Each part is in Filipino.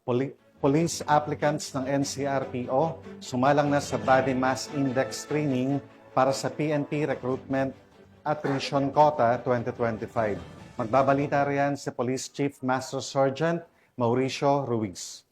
Police applicants ng NCRPO sumalang na sa Body Mass Index Training para sa PNP Recruitment Attrition Quota 2025. Magbabalita riyan si Police Chief Master Sergeant Mauricio Ruiz.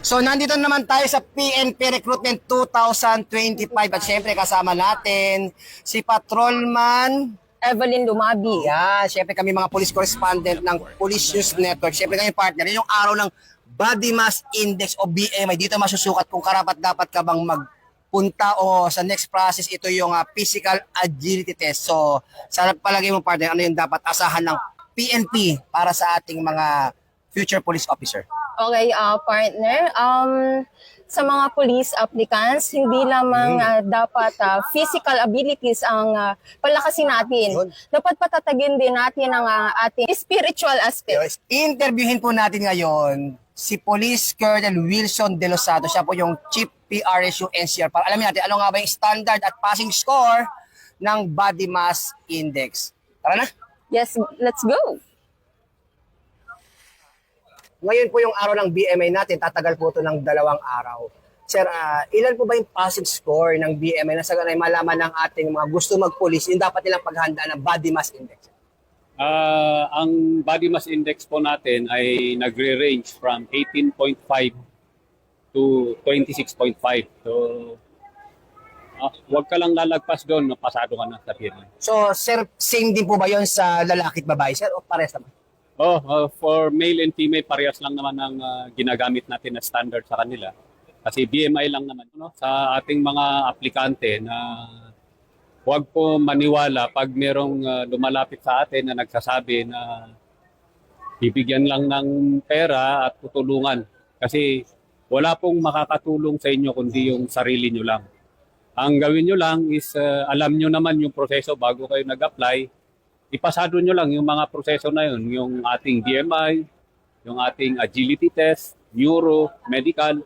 So nandito naman tayo sa PNP Recruitment 2025 at syempre kasama natin si Patrolman Evelyn Lumabi. Yan, syempre kami mga police correspondent ng Police News Network. Syempre kami partner, yung araw ng Body Mass Index o BMI. Dito masusukat kung karapat-dapat ka bang magpunta o sa next process ito yung physical agility test. So sa palagay mo partner, ano yung dapat asahan ng PNP para sa ating mga future police officer? Okay, partner. Sa mga police applicants, hindi lamang dapat physical abilities ang palakasin natin. Dapat patatagin din natin ang ating spiritual aspect. Interviewin po natin ngayon si Police Colonel Wilson De Los Santos. Siya po yung Chief PRSU NCR. Para alamin natin ano nga ba yung standard at passing score ng Body Mass Index. Tara na! Yes, let's go! Ngayon po yung araw ng BMI natin, tatagal po ito ng 2 araw. Sir, ilan po ba yung passing score ng BMI na sa ganay malaman ng ating mga gusto mag-police yung dapat nilang paghanda ng Body Mass Index? Ang Body Mass Index po natin ay nagre-range from 18.5 to 26.5. So, huwag ka lang lalagpas doon, pasado ka na sa PMI. So, sir, same din po ba yun sa lalaki at babae, sir? O pares naman? For male and female, parehas lang naman ang ginagamit natin na standard sa kanila. Kasi BMI lang naman. No? Sa ating mga aplikante na huwag po maniwala pag merong lumalapit sa atin na nagsasabi na bibigyan lang ng pera at tutulungan. Kasi wala pong makakatulong sa inyo kundi yung sarili nyo lang. Ang gawin nyo lang is alam nyo naman yung proseso bago kayo nag-apply. Ipasado nyo lang yung mga proseso na yun, yung ating BMI, yung ating agility test, neuro, medical.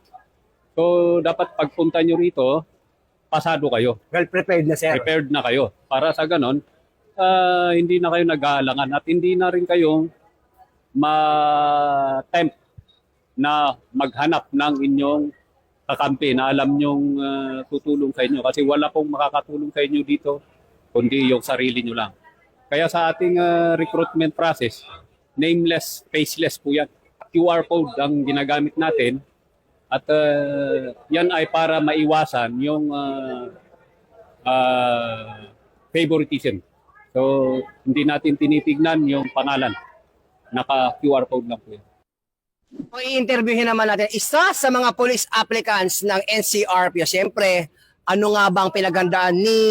So, dapat pagpunta nyo rito, pasado kayo. Well prepared na, sir. Prepared na kayo. Para sa ganon, hindi na kayo nag-aalangan at hindi na rin kayo ma-tempt na maghanap ng inyong kakampi na alam nyong tutulong sa inyo. Kasi wala pong makakatulong sa inyo dito, kundi yung sarili nyo lang. Kaya sa ating recruitment process, nameless, faceless po yan. QR code ang ginagamit natin at yan ay para maiwasan yung favoritism. So, hindi natin tinitignan yung pangalan. Naka-QR code lang po yan. I-interviewin naman natin isa sa mga police applicants ng NCRPO. Siyempre, ano nga bang pinaghandaan ni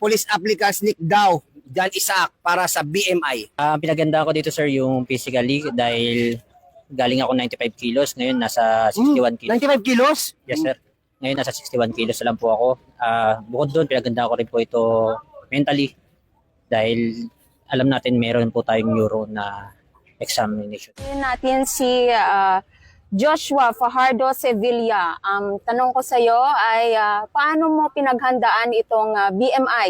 police applicants Nick Daw Jan Isaac para sa BMI? Ang pinaganda ko dito sir yung physically dahil galing ako 95 kilos, ngayon nasa 61 kilos. 95 kilos? Yes sir. Ngayon nasa 61 kilos na lang po ako. Bukod doon, pinaganda ko rin po ito mentally dahil alam natin meron po tayong neuro na examination. Ngayon natin si Joshua Fajardo Sevilla. Tanong ko sa iyo ay paano mo pinaghandaan itong BMI?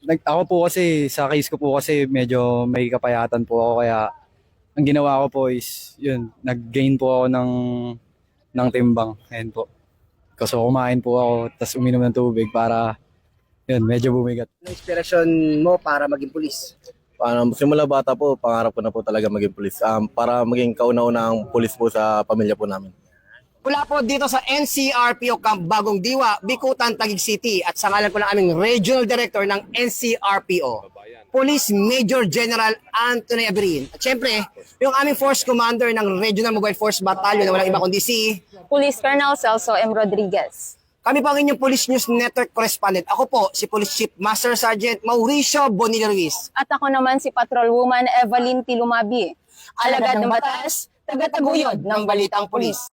Ako po kasi, sa case ko po kasi medyo may kapayatan po ako kaya ang ginawa ko po is yun, nag-gain po ako ng timbang. Ayun po. Kasi kumain po ako tapos uminom ng tubig para yun, medyo bumigat. Ano inspirasyon mo para maging pulis? Simula bata po, pangarap ko na po talaga maging pulis. Para maging kauna-unahang pulis po sa pamilya po namin. Mula po dito sa NCRPO Camp Bagong Diwa, Bicutan, Taguig City at sa ngalan po ng aming Regional Director ng NCRPO, Police Major General Anthony Abrin. At syempre, yung aming Force Commander ng Regional Mobile Force Battalion na walang iba kundi si Police Colonel Celso M. Rodriguez. kami po ang inyong Police News Network Correspondent. Ako po si Police Chief Master Sergeant Mauricio Bonilla Ruiz. At ako naman si Patrolwoman Evelyn Lumabi. Alagad ng batas, tagataguyod ng balitang pulis.